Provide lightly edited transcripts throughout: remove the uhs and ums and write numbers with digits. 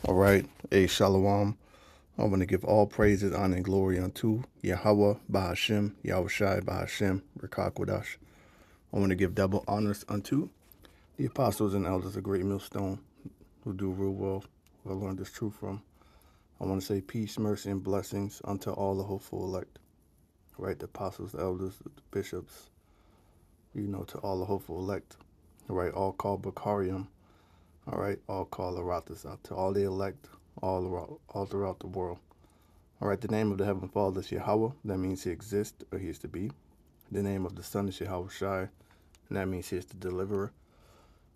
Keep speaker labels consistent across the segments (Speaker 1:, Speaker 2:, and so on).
Speaker 1: All right, a shalom. I want to give all praises, honor, and glory unto Yahweh, Bahashem, Yahushai, Bahashem, Rekakwadash. I want to give double honors unto the apostles and elders of Great Millstone who do real well, who I learned this truth from. I want to say peace, mercy, and blessings unto all the hopeful elect. Right, the apostles, the elders, the bishops, to all the hopeful elect. Right, all called Bakarium. All right, all called Arathas out to all the elect, all throughout the world. All right, the name of the Heavenly Father is Yahweh. That means He exists or He is to be. The name of the Son is Yahweh Shai, and that means He is the deliverer.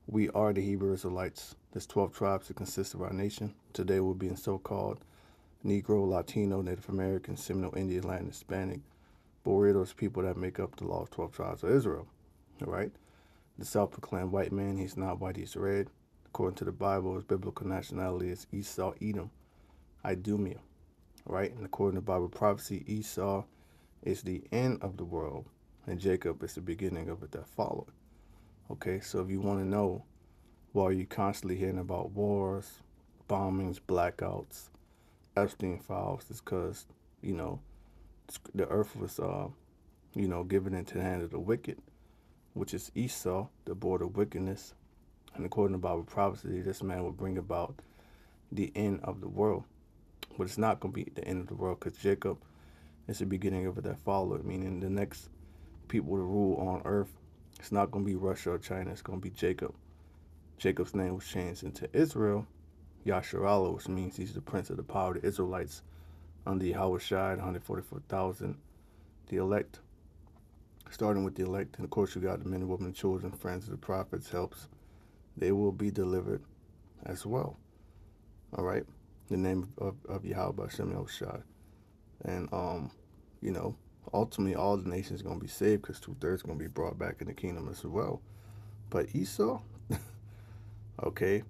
Speaker 1: We are the Hebrew Israelites. There's 12 tribes that consist of our nation. Today we'll be in so-called Negro, Latino, Native American, Seminole, Indian, Latin, Hispanic. But we're those people that make up the law of 12 tribes of Israel. All right? The self-proclaimed white man, he's not white, he's red. According to the Bible, his biblical nationality is Esau, Edom, Idumea. Right? And according to Bible prophecy, Esau is the end of the world, and Jacob is the beginning of it that followed. Okay, so if you want to know why are you constantly hearing about wars, bombings, blackouts, Epstein files, it's because, the earth was, given into the hand of the wicked, which is Esau, the board of wickedness. And according to Bible prophecy, this man will bring about the end of the world. But it's not going to be the end of the world because Jacob is the beginning of it that followed, meaning the next people to rule on earth, it's not going to be Russia or China, it's going to be Jacob. Jacob's name was changed into Israel, Yasharallah, which means he's the prince of the power of the Israelites under Yahweh Shai, 144,000, the elect. Starting with the elect, and of course you got the men, women, children, friends of the prophets, helps. They will be delivered as well. All right? The name of Yahweh Hashem Yahushai. And, ultimately all the nations are going to be saved because 2/3 are going to be brought back in the kingdom as well. But Esau, okay,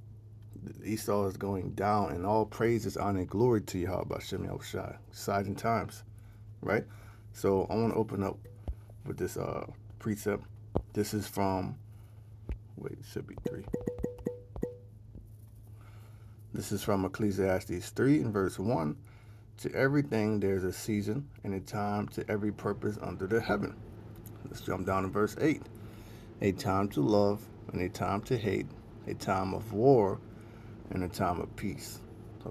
Speaker 1: Esau is going down, and all praises, honor, and glory to Yahweh Hashem Yahushai. Exciting times, right? So I want to open up with this precept. This is from, it should be 3. This is from Ecclesiastes 3 and verse 1. To everything there's a season and a time to every purpose under the heaven. Let's jump down to verse 8. A time to love and a time to hate, a time of war and a time of peace.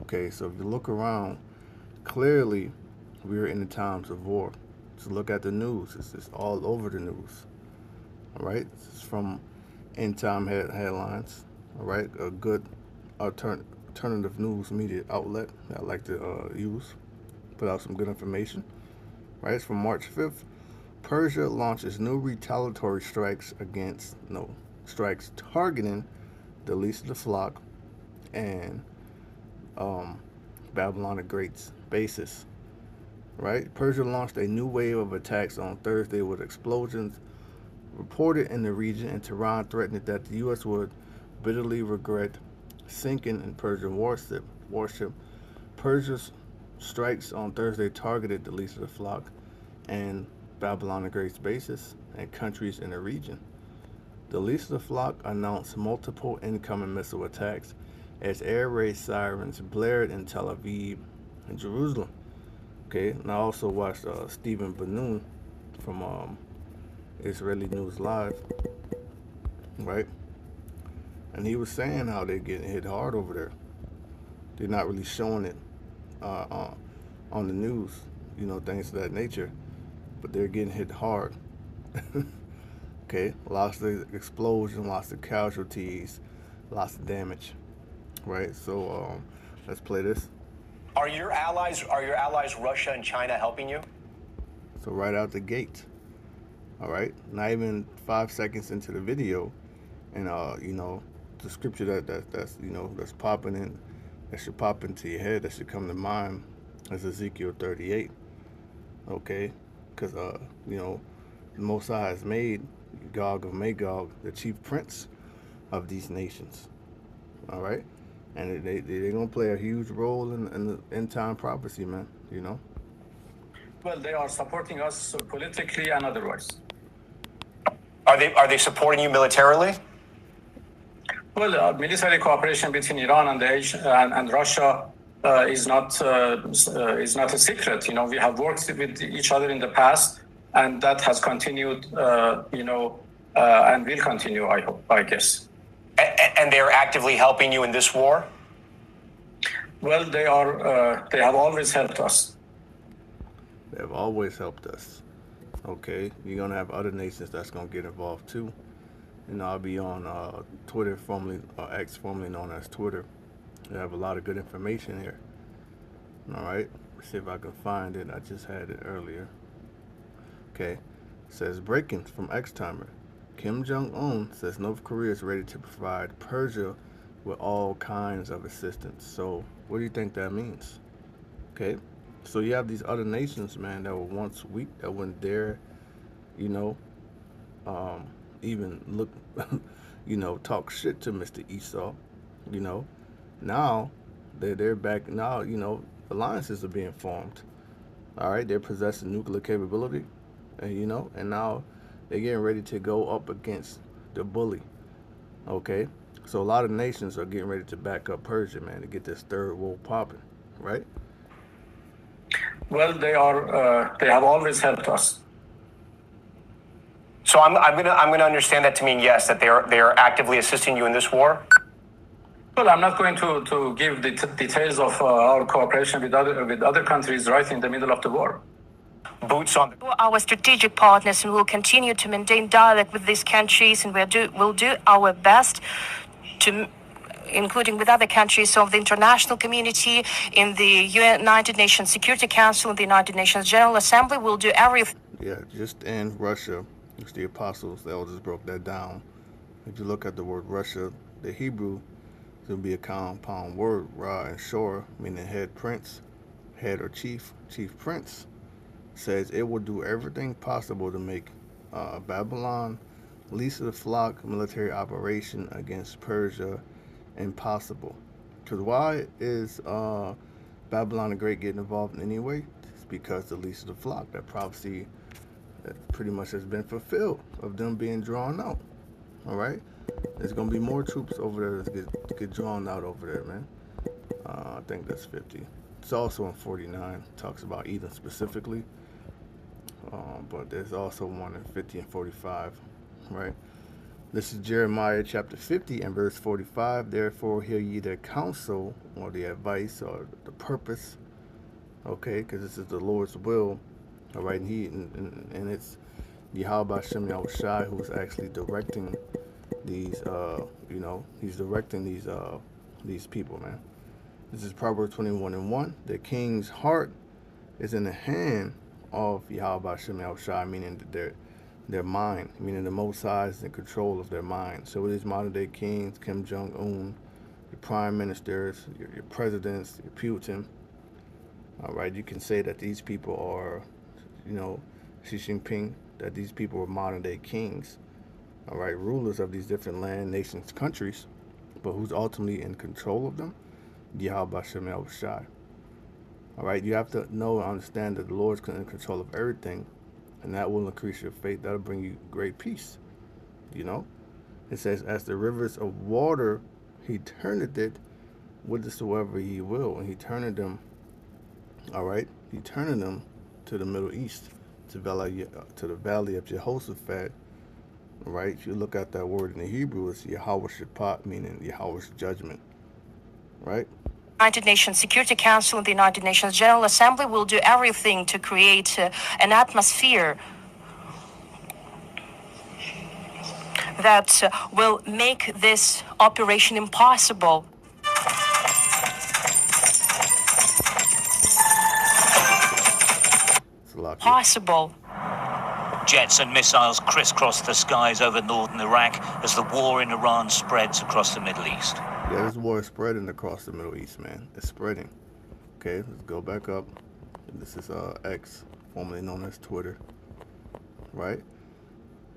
Speaker 1: Okay, so if you look around, clearly we're in the times of war. Just look at the news. It's just all over the news. All right, this is from End Time Headlines. All right, a good alternative news media outlet that I like to use. Put out some good information. Right, it's from March 5th. Persia launches new retaliatory strikes targeting the least of the flock and Babylon the Great's bases. Right, Persia launched a new wave of attacks on Thursday with explosions reported in the region, and Tehran threatened that the U.S. would bitterly regret sinking in Persian warship. Persia's strikes on Thursday targeted the least of the flock and Babylon the Great's bases and countries in the region. The least of the flock announced multiple incoming missile attacks as air raid sirens blared in Tel Aviv and Jerusalem. Okay, and I also watched Stephen Banoon from Israeli News Live, right? And he was saying how they're getting hit hard over there. They're not really showing it on the news, things of that nature, but they're getting hit hard. Okay, lots of explosions, lots of casualties, lots of damage, right? So let's play this.
Speaker 2: Are your allies Russia and China helping you?
Speaker 1: So right out the gate, all right, not even 5 seconds into the video, and the scripture that's popping in, that should pop into your head, that should come to mind, is Ezekiel 38. Okay, because the Most High has made Gog of Magog the chief prince of these nations. All right, and they're gonna play a huge role in the end time prophecy, man.
Speaker 2: Well, they are supporting us politically and otherwise. Are they supporting you militarily? Well, military cooperation between Iran and and Russia is not a secret. You know, we have worked with each other in the past, and that has continued. And will continue. I hope. I guess.
Speaker 3: And they're actively helping you in this war?
Speaker 2: Well, they are. They have always helped us.
Speaker 1: They have always helped us. Okay, you're gonna have other nations that's gonna get involved too. You know, I'll be on Twitter, formerly X, formerly known as Twitter. They have a lot of good information here. All right, let's see if I can find it. I just had it earlier. Okay, it says breaking from X Timer. Kim Jong-un says North Korea is ready to provide Persia with all kinds of assistance. So, what do you think that means? Okay, so you have these other nations, man, that were once weak, that wouldn't dare, you know, even look, talk shit to Mr. Esau. You know, now they're back. Now, alliances are being formed. All right, they're possessing nuclear capability, and now they're getting ready to go up against the bully. Okay, so a lot of nations are getting ready to back up Persia, man, to get this third world popping, right?
Speaker 2: Well, they are. They have always helped us.
Speaker 3: So I'm gonna understand that to mean yes, that they are actively assisting you in this war.
Speaker 2: Well, I'm not going to give the details of our cooperation with other countries right in the middle of the war.
Speaker 3: Boots on the...
Speaker 4: Our strategic partners, and will continue to maintain dialogue with these countries, and we'll do our best to, including with other countries of the international community, in the United Nations Security Council, and the United Nations General Assembly. We'll do everything.
Speaker 1: Yeah, just in Russia, it's the apostles, the elders broke that down. If you look at the word Russia, the Hebrew, it's going to be a compound word, Ra and Shor, meaning head prince, head or chief prince. Says it will do everything possible to make Babylon, least of the flock military operation against Persia impossible. Because why is Babylon the Great getting involved in any way? It's because the least of the flock, that prophecy that pretty much has been fulfilled of them being drawn out. All right, there's gonna be more troops over there that get drawn out over there, man. I think that's 50. It's also in 49. Talks about Edom specifically. But there's also one in 50 and 45, right? This is Jeremiah chapter 50 and verse 45. Therefore, hear ye the counsel or the advice or the purpose, okay? Because this is the Lord's will, all right? And it's Yahweh Hashem Yahushai who's actually directing these, he's directing these people, man. This is Proverbs 21:1. The king's heart is in the hand of Yahweh Hashem Yahushai, meaning their mind, meaning the Most High is in control of their mind. So with these modern day kings, Kim Jong-un, your prime ministers, your presidents, your Putin, all right, you can say that these people are, Xi Jinping, that these people are modern day kings, all right, rulers of these different land, nations, countries, but who's ultimately in control of them? Yahweh Hashem Yahushai. All right, you have to know and understand that the Lord's in control of everything, and that will increase your faith. That'll bring you great peace. It says, as the rivers of water, he turneth it whithersoever he will, and he turneth them. All right, he turneth them to the Middle East, to the valley of Jehoshaphat. All right, if you look at that word in the Hebrew, it's Yahweh Shaphat, meaning Yahweh's judgment. Right.
Speaker 4: United Nations Security Council and the United Nations General Assembly will do everything to create an atmosphere that will make this operation impossible. Possible.
Speaker 5: Jets and missiles crisscross the skies over northern Iraq as the war in Iran spreads across the Middle East.
Speaker 1: Yeah, this war is spreading across the Middle East, man. It's spreading. Okay, let's go back up. This is X, formerly known as Twitter. Right?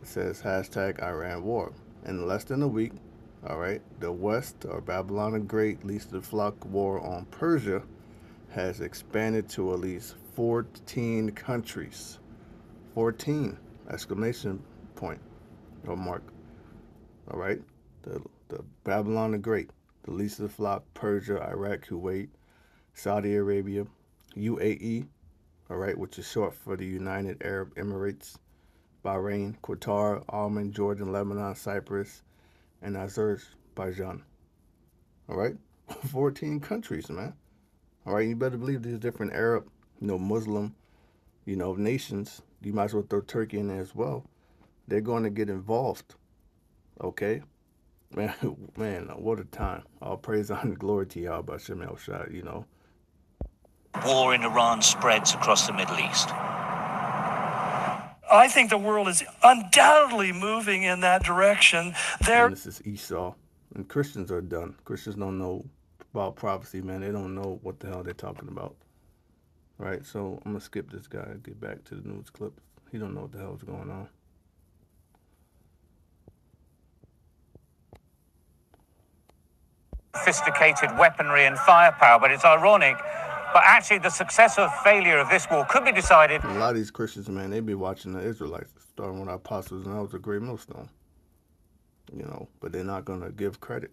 Speaker 1: It says hashtag Iran war. In less than a week, all right, the West, or Babylon the Great, least of the flock war on Persia, has expanded to at least 14 countries. 14! Exclamation point or mark. All right? The the Babylon the Great, the least of the flock, Persia, Iraq, Kuwait, Saudi Arabia, UAE, all right, which is short for the United Arab Emirates, Bahrain, Qatar, Oman, Jordan, Lebanon, Cyprus, and Azerbaijan. All right, 14 countries, man. All right, you better believe these different Arab, Muslim, nations. You might as well throw Turkey in there as well. They're going to get involved. Okay, man, man, what a time! All praise, honor, glory to Yahweh B'Shem El Shai.
Speaker 5: War in Iran spreads across the Middle East.
Speaker 6: I think the world is undoubtedly moving in that direction.
Speaker 1: And this is Esau, and Christians are done. Christians don't know about prophecy, man. They don't know what the hell they're talking about. Right, so I'm gonna skip this guy and get back to the news clip. He don't know what the hell's going on.
Speaker 7: Sophisticated weaponry and firepower, but it's ironic. But actually, the success or failure of this war could be decided.
Speaker 1: A lot of these Christians, man, they be watching the Israelites, starting with our apostles, and that was a great millstone. But they're not gonna give credit.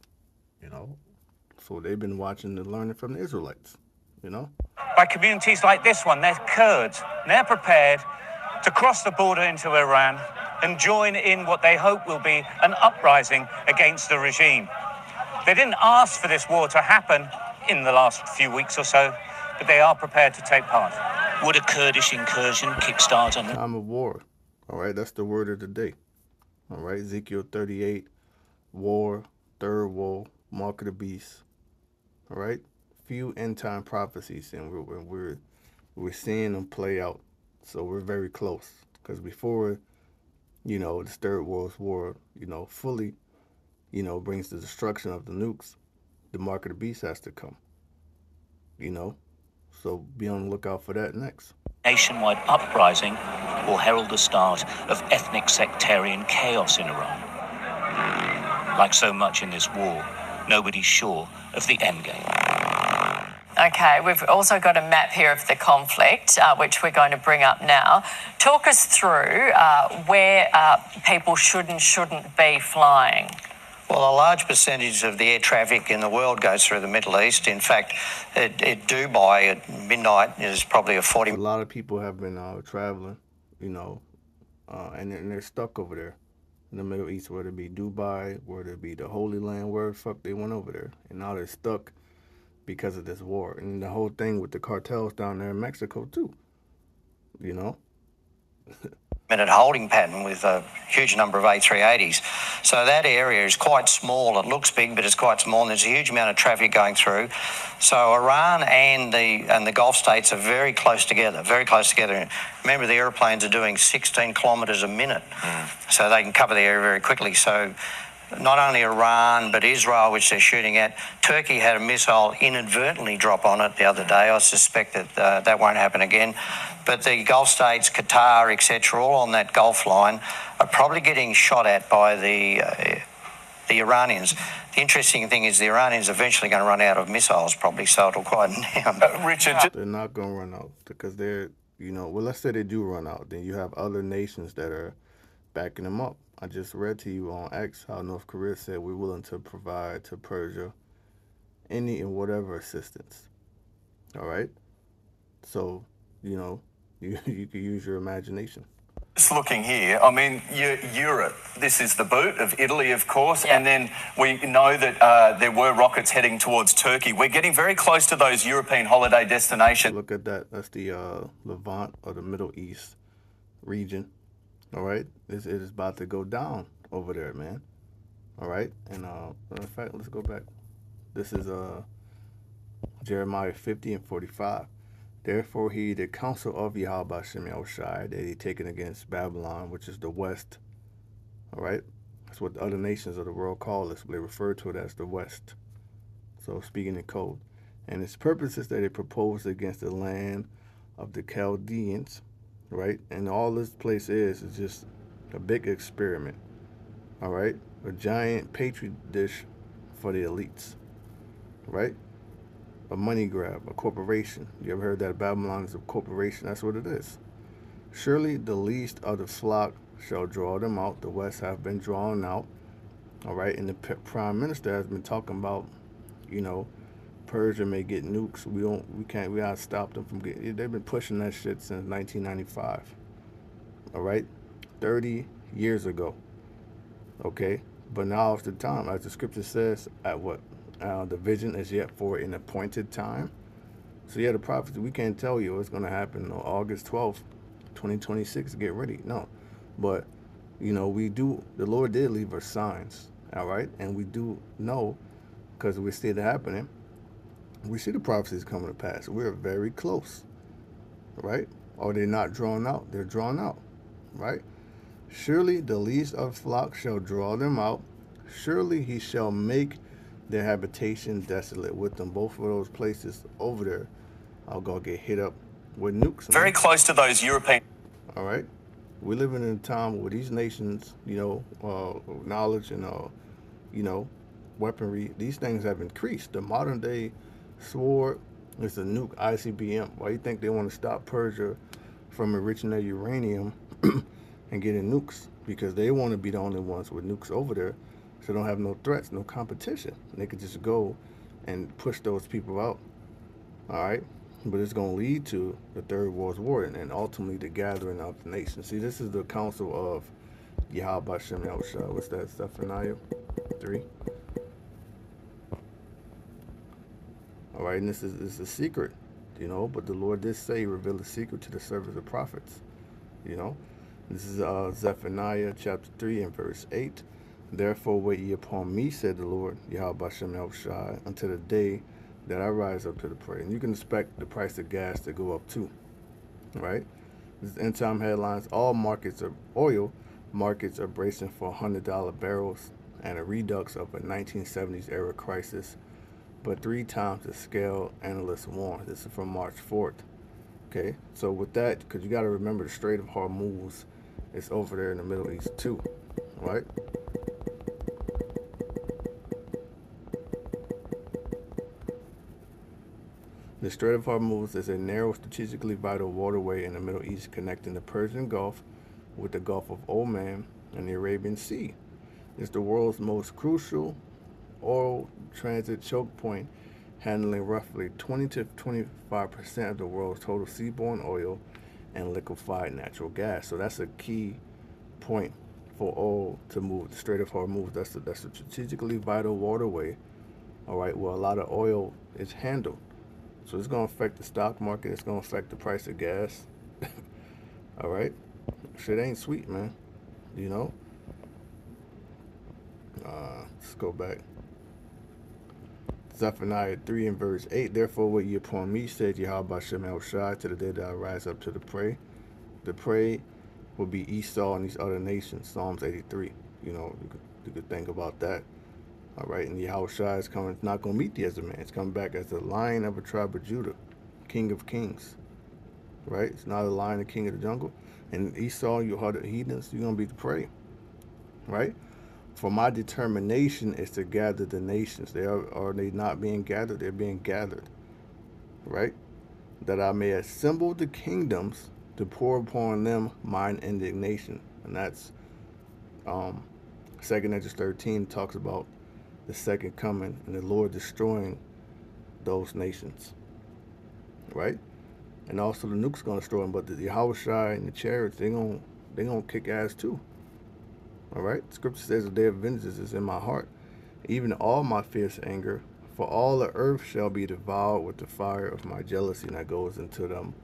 Speaker 1: So they've been watching and learning from the Israelites.
Speaker 7: By communities like this one, they're Kurds. They're prepared to cross the border into Iran and join in what they hope will be an uprising against the regime. They didn't ask for this war to happen in the last few weeks or so, but they are prepared to take part.
Speaker 5: Would a Kurdish incursion kickstart a
Speaker 1: time of war? All right, that's the word of the day. All right, Ezekiel 38, war, third woe, mark of the beast. All right, few end time prophecies, and we're seeing them play out. So we're very close, because before, this third world war, fully, brings the destruction of the nukes, the mark of the beast has to come. So be on the lookout for that next.
Speaker 5: nationwide uprising will herald the start of ethnic sectarian chaos in Iran. Like so much in this war, nobody's sure of the endgame.
Speaker 8: Okay, we've also got a map here of the conflict, which we're going to bring up now. Talk us through where people should and shouldn't be flying.
Speaker 9: Well, a large percentage of the air traffic in the world goes through the Middle East. In fact, at Dubai at midnight is probably a 40...
Speaker 1: A lot of people have been traveling, and they're stuck over there in the Middle East, whether it be Dubai, whether it be the Holy Land, where the fuck they went over there. And now they're stuck because of this war. And the whole thing with the cartels down there in Mexico, too.
Speaker 9: minute holding pattern with a huge number of A380s. So that area is quite small. It looks big, but it's quite small, and there's a huge amount of traffic going through. So Iran and the Gulf states are very close together, very close together. Remember, the airplanes are doing 16 kilometres a minute, so they can cover the area very quickly. So not only Iran, but Israel, which they're shooting at. Turkey had a missile inadvertently drop on it the other day. I suspect that that won't happen again. But the Gulf states, Qatar, etc., all on that Gulf line, are probably getting shot at by the Iranians. The interesting thing is the Iranians are eventually going to run out of missiles, probably, so it'll quieten down.
Speaker 1: Richard, they're not going to run out because they're, well, let's say they do run out. Then you have other nations that are backing them up. I just read to you on X how North Korea said we're willing to provide to Persia any and whatever assistance. All right? So, you can use your imagination.
Speaker 10: Just looking here, I mean, Europe, this is the boot of Italy, of course, and then we know that there were rockets heading towards Turkey. We're getting very close to those European holiday destinations.
Speaker 1: Look at that. That's the Levant or the Middle East region. All right, it is about to go down over there, man. All right, and in fact, let's go back. This is Jeremiah 50 and 45. Therefore, he, the counsel of Yahweh B'Shem Yahushai, that he taken against Babylon, which is the West. All right, that's what the other nations of the world call us. They refer to it as the West. So speaking in code, and its purposes that it proposed against the land of the Chaldeans. Right, and all this place is just a big experiment. All right, a giant petri dish for the elites. Right, a money grab, a corporation. You ever heard that Babylon is a corporation? That's what it is. Surely the least of the flock shall draw them out. The West have been drawn out. All right, and the prime minister has been talking about, you know, Persia may get nukes. We gotta stop them from getting. They've been pushing that shit since 1995. All right, 30 years ago. Okay, but now is the time, as the scripture says, at what the vision is yet for an appointed time. So yeah, the prophecy, we can't tell you what's gonna happen on August 12th, 2026. Get ready, no, but you know we do. The Lord did leave us signs. All right, and we do know because we see it happening. We see the prophecies coming to pass. We're very close, right? Or they're not drawn out. They're drawn out, right? Surely the least of flock shall draw them out. Surely he shall make their habitation desolate with them. Both of those places over there are going to get hit up with nukes. Man.
Speaker 10: Very close to those European.
Speaker 1: All right? We're living in a time where these nations, you know, knowledge and, you know, weaponry, these things have increased. The modern day sword is a nuke ICBM. Why do you think they want to stop Persia from enriching their uranium and getting nukes? Because they want to be the only ones with nukes over there, so they don't have no threats, no competition. They could just go and push those people out. All right? But it's going to lead to the Third World War and ultimately the gathering of the nations. See, this is the council of Yahweh Shem Yahushua. What's that? Zephaniah 3. All right, and this is a secret, you know, but the Lord did say, reveal the secret to the servants of prophets, you know. This is Zephaniah chapter 3 and verse 8. Therefore wait ye upon me, said the Lord, Yahweh Shem Yahushua, until the day that I rise up to the prey. And you can expect the price of gas to go up too, right? This is end time headlines. All markets of oil markets are bracing for $100 barrels and a redux of a 1970s era crisis, but 3 times the scale, analysts warn. This is from March 4th. Okay, so with that, because you got to remember the Strait of Hormuz is over there in the Middle East too, right? The Strait of Hormuz is a narrow, strategically vital waterway in the Middle East connecting the Persian Gulf with the Gulf of Oman and the Arabian Sea. It's the world's most crucial oil transit choke point, handling roughly 20 to 25% of the world's total seaborne oil and liquefied natural gas. So that's a key point for oil to move. The Strait of Hormuz, that's a strategically vital waterway, all right, where a lot of oil is handled. So it's going to affect the stock market. It's going to affect the price of gas. All right? Shit ain't sweet, man. You know? Let's go back. Zephaniah 3 and verse 8. Therefore wait ye upon me, said Yahweh Shem Yahushua, to the day that I rise up to the prey. The prey will be Esau and these other nations. Psalms 83. You know, you could think about that. All right, and Yahushua is coming. It's not going to meet thee as a man. It's coming back as the Lion of a tribe of Judah, King of Kings. Right? It's not a lion, the king of the jungle. And Esau, you are the heathens. You're going to be the prey. Right? For my determination is to gather the nations. Are they not being gathered? They're being gathered. Right? That I may assemble the kingdoms to pour upon them mine indignation. And that's 2 Ezra 13 talks about the second coming and the Lord destroying those nations. Right? And also the nuke's going to destroy them. But the Yahushua and the chariots, they're gonna kick ass too. All right? Scripture says the day of vengeance is in my heart, even all my fierce anger. For all the earth shall be devoured with the fire of my jealousy. And that goes into them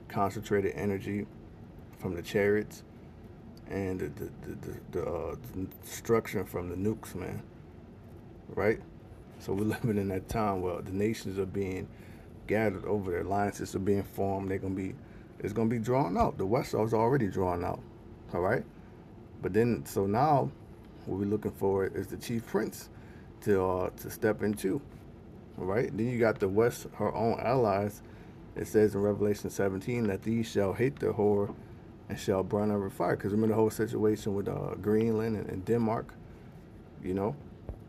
Speaker 1: concentrated energy from the chariots and the destruction from the nukes, man. Right? So we're living in that time where the nations are being gathered over there. Alliances are being formed. It's gonna be drawn out. The West is already drawn out. All right? But then, so now, what we're looking for is the chief prince to step into. All right? Then you got the West, her own allies. It says in Revelation 17 that these shall hate the whore and shall burn over fire. Because remember the whole situation with Greenland and Denmark, you know?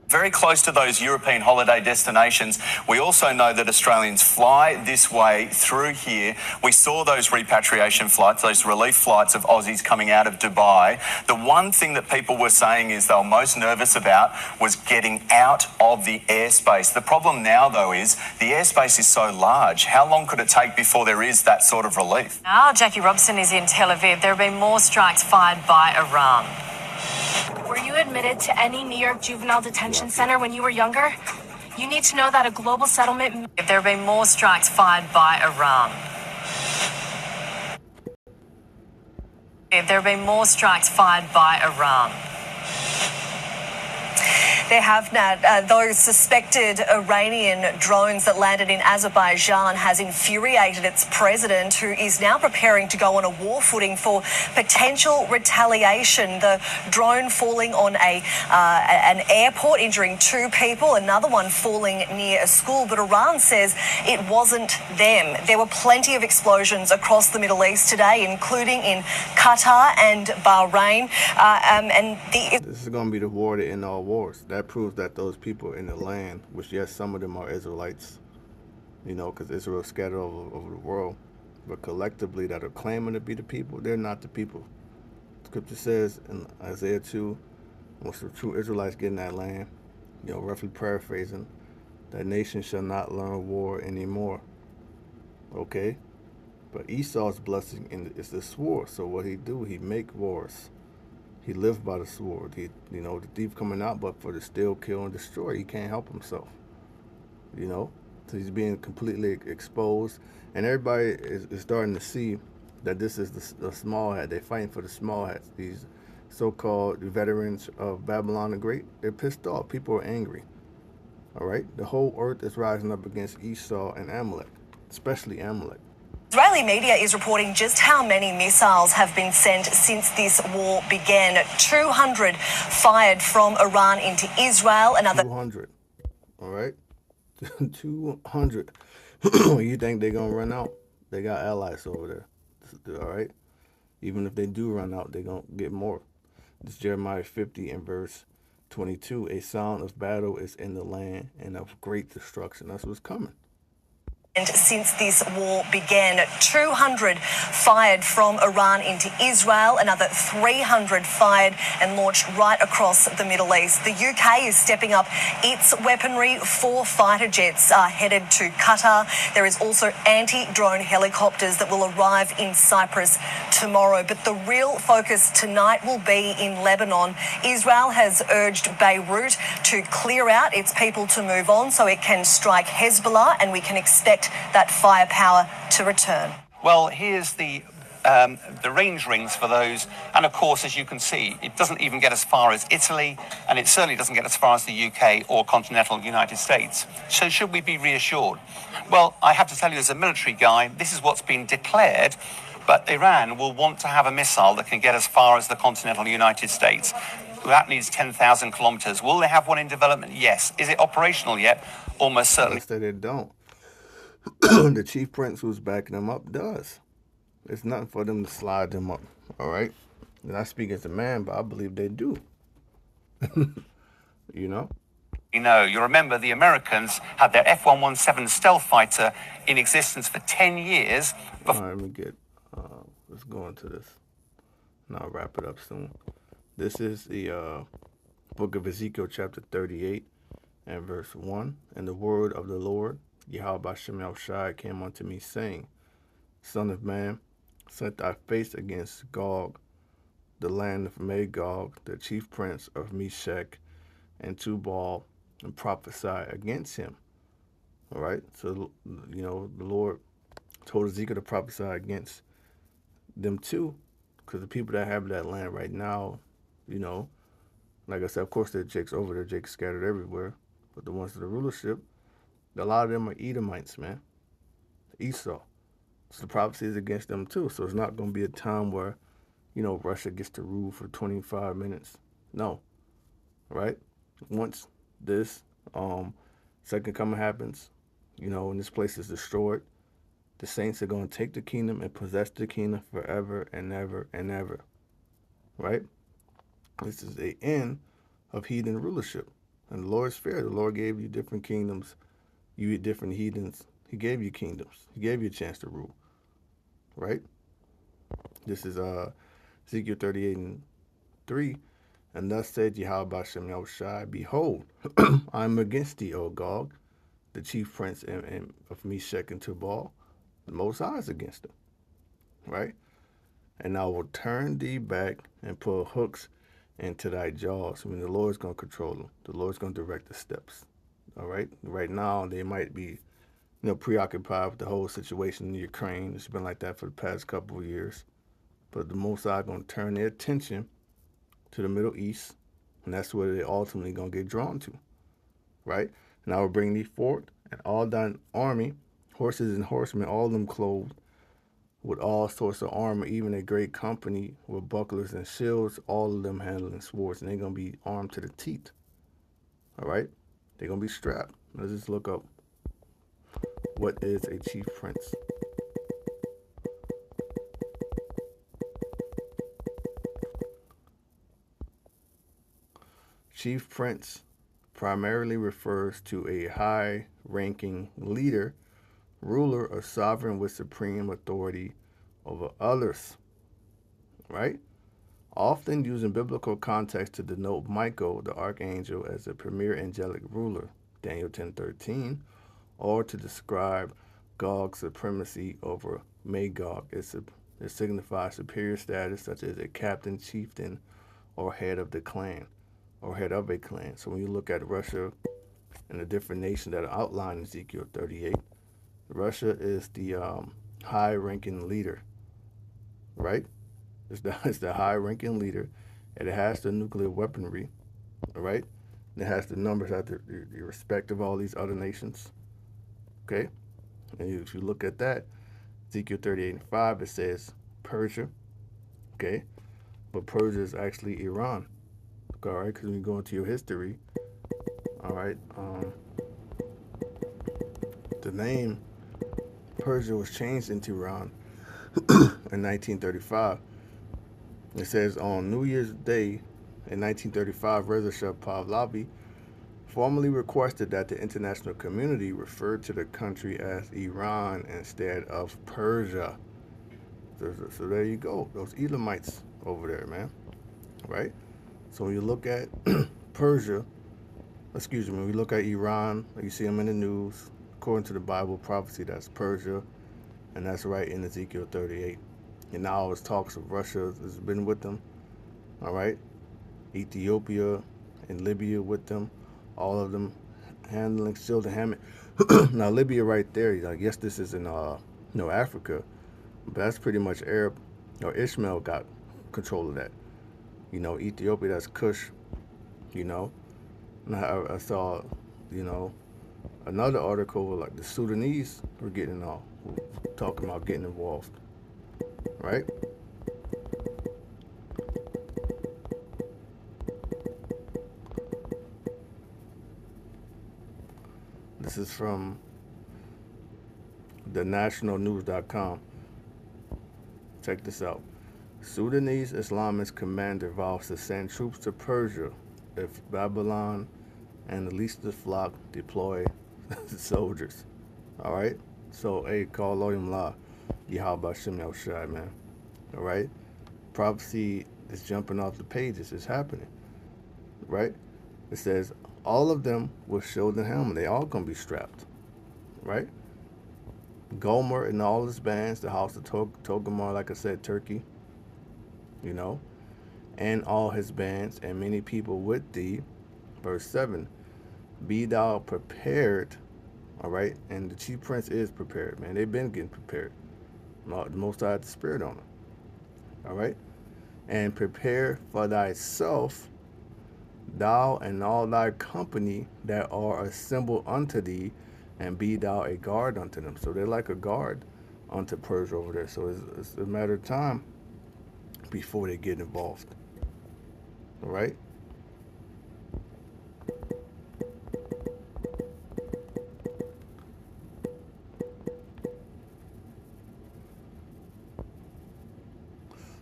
Speaker 10: Very close to those European holiday destinations. We also know that Australians fly this way through here. We saw those repatriation flights, those relief flights of Aussies coming out of Dubai. The one thing that people were saying is they were most nervous about was getting out of the airspace. The problem now, though, is the airspace is so large. How long could it take before there is that sort of relief?
Speaker 8: Now, Jackie Robson is in Tel Aviv. There have been more strikes fired by Iran.
Speaker 4: Were you admitted to any New York juvenile detention center when you were younger? You need to know that a global settlement...
Speaker 8: There have been more strikes fired by Iran. There have been more strikes fired by Iran.
Speaker 11: There have, Nat, those suspected Iranian drones that landed in Azerbaijan has infuriated its president, who is now preparing to go on a war footing for potential retaliation. The drone falling on an airport, injuring 2 people, another one falling near a school. But Iran says it wasn't them. There were plenty of explosions across the Middle East today, including in Qatar and Bahrain.
Speaker 1: This is going to be the war to end all wars. That proves that those people in the land, which yes, some of them are Israelites, you know, because Israel is scattered all over the world, but collectively that are claiming to be the people, they're not the people. Scripture says in Isaiah 2, once the true Israelites get in that land, you know, roughly paraphrasing, that nation shall not learn war anymore. Okay? But Esau's blessing is the sword. So what he do, he make wars. He lived by the sword. He, you know, the thief coming out, but for the steal, kill, and destroy. He can't help himself. You know, so he's being completely exposed, and everybody is starting to see that this is the small hat. They're fighting for the small hats. These so-called veterans of Babylon the Great, they're pissed off. People are angry. All right, the whole earth is rising up against Esau and Amalek, especially Amalek.
Speaker 11: Israeli media is reporting just how many missiles have been sent since this war began. 200 fired from Iran into Israel. Another
Speaker 1: 200. All right, 200. You think they're gonna run out? They got allies over there. All right. Even if they do run out, they're gonna get more. This is Jeremiah 50 and verse 22. A sound of battle is in the land and of great destruction. That's what's coming.
Speaker 11: Since this war began, 200 fired from Iran into Israel, another 300 fired and launched right across the Middle East. The UK is stepping up its weaponry. 4 fighter jets are headed to Qatar. There is also anti-drone helicopters that will arrive in Cyprus tomorrow. But the real focus tonight will be in Lebanon. Israel has urged Beirut to clear out its people to move on so it can strike Hezbollah, and we can expect that firepower to return.
Speaker 7: Well, here's the range rings for those, and of course, as you can see, it doesn't even get as far as Italy, and it certainly doesn't get as far as the UK or continental United States. So should we be reassured? Well, I have to tell you, as a military guy, this is what's been declared, but Iran will want to have a missile that can get as far as the continental United States. That needs 10,000 kilometers. Will they have one in development? Yes. Is it operational yet? Almost certainly.
Speaker 1: They they don't. The chief prince who's backing them up does. It's nothing for them to slide them up. All right. And I speak as a man, but I believe they do. You know?
Speaker 7: You know, you remember the Americans had their F-117 stealth fighter in existence for 10 years.
Speaker 1: All right, let me get, let's go into this. And I'll wrap it up soon. This is the book of Ezekiel, chapter 38 and verse 1. And the word of the Lord, Yahweh Bashem Yahushai, came unto me, saying, Son of man, set thy face against Gog, the land of Magog, the chief prince of Meshech and Tubal, and prophesy against him. All right? So, you know, the Lord told Ezekiel to prophesy against them too, because the people that have that land right now, you know, like I said, of course, there are Jakes over there, Jakes scattered everywhere, but the ones in the rulership, a lot of them are Edomites, man. Esau. So the prophecy is against them too. So it's not going to be a time where, you know, Russia gets to rule for 25 minutes. No. Right? Once this second coming happens, you know, and this place is destroyed, the saints are going to take the kingdom and possess the kingdom forever and ever and ever. Right? This is the end of heathen rulership. And the Lord's fair. The Lord gave you different kingdoms. You eat different heathens. He gave you kingdoms. He gave you a chance to rule. Right? This is Ezekiel 38:3. And thus said Yahweh Shem Yahushai, behold, I am against thee, O Gog, the chief prince of Meshech and Tubal. The Most High is against him. Right? And I will turn thee back and put hooks into thy jaws. I mean, the Lord's going to control them. The Lord's going to direct the steps. All right? Right now, they might be, preoccupied with the whole situation in Ukraine. It's been like that for the past couple of years. But the Most High going to turn their attention to the Middle East, and that's where they're ultimately going to get drawn to. Right? And I will bring thee forth, and all thine army, horses and horsemen, all of them clothed with all sorts of armor, even a great company with bucklers and shields, all of them handling swords, and they're going to be armed to the teeth. All right? They're going to be strapped. Let's just look up what is a chief prince. Chief prince primarily refers to a high-ranking leader, ruler or sovereign with supreme authority over others, right? Often used in biblical context to denote Michael, the archangel, as a premier angelic ruler, Daniel 10:13, or to describe Gog's supremacy over Magog. It signifies superior status, such as a captain, chieftain, or head of the clan, or head of a clan. So when you look at Russia and the different nations that are outlined in Ezekiel 38, Russia is the high-ranking leader, right? It's the high-ranking leader, and it has the nuclear weaponry, all right? And it has the numbers at the respect of all these other nations, okay? And if you look at that, Ezekiel 38:5, it says Persia, okay? But Persia is actually Iran, all right? Because when you go into your history, all right, the name Persia was changed into Iran in 1935. It says on New Year's Day in 1935, Reza Shah Pahlavi formally requested that the international community refer to the country as Iran instead of Persia. So there you go. Those Elamites over there, man. Right? So when you look at when we look at Iran, you see them in the news, according to the Bible prophecy, that's Persia, and that's right in Ezekiel 38. And now it's talks of Russia has been with them, all right? Ethiopia and Libya with them, all of them still the Hammond. Now Libya right there, I guess this is in Africa, but that's pretty much Arab, or Ishmael got control of that. Ethiopia, that's Kush, And I saw, another article where like the Sudanese were talking about getting involved. Right? This is from thenationalnews.com. Check this out. Sudanese Islamist commander vows to send troops to Persia if Babylon and the least of the flock deploy soldiers. All right? So, call Loyim La. Yahweh Shem Yahushai, man. All right? Prophecy is jumping off the pages. It's happening. Right? It says, all of them will show the helmet. They all going to be strapped. Right? Gomer and all his bands, the house of Togarmah, like I said, Turkey. And all his bands, and many people with thee. Verse 7. Be thou prepared. All right? And the chief prince is prepared, man. They've been getting prepared. The Most High had the Spirit on them. All right? And prepare for thyself, thou and all thy company that are assembled unto thee, and be thou a guard unto them. So they're like a guard unto Persia over there. So it's a matter of time before they get involved. All right?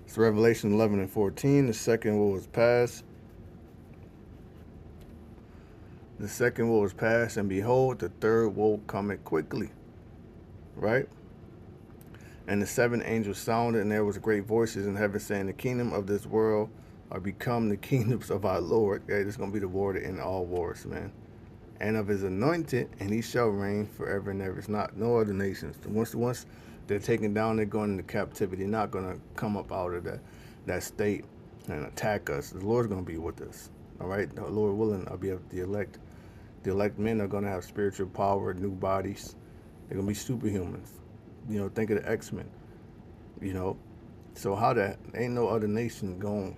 Speaker 1: It's Revelation 11:14. The second war was past. The second woe is past, and behold, the third woe cometh quickly. Right? And the seventh angel sounded, and there was great voices in heaven saying, the kingdom of this world are become the kingdoms of our Lord. Okay, this is going to be the war to end all wars, man. And of his anointed, and he shall reign forever and ever. It's not no other nations. Once they're taken down, they're going into captivity. They're not going to come up out of that state and attack us. The Lord's going to be with us. All right? The Lord willing, I'll be able to elect. The elect men are going to have spiritual power, new bodies. They're going to be superhumans. You know, think of the X-Men. You know, so how that ain't no other nation going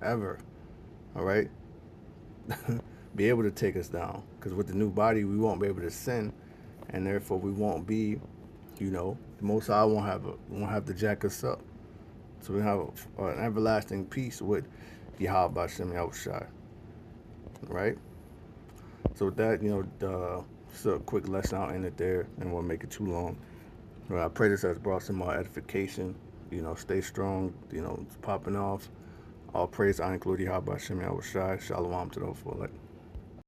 Speaker 1: ever, all right, be able to take us down. Because with the new body, we won't be able to sin, and therefore we won't be, you know, the Most High won't have to jack us up. So we have an everlasting peace with Yahweh Hashem Yahushai, right? So with that, you know, just a quick lesson. I'll end it there, and won't make it too long. Well, I pray this has brought some more edification. You know, stay strong. You know, it's popping off. All praise, I include Yahweh Hashem Yahushai. Shalom to the whole full.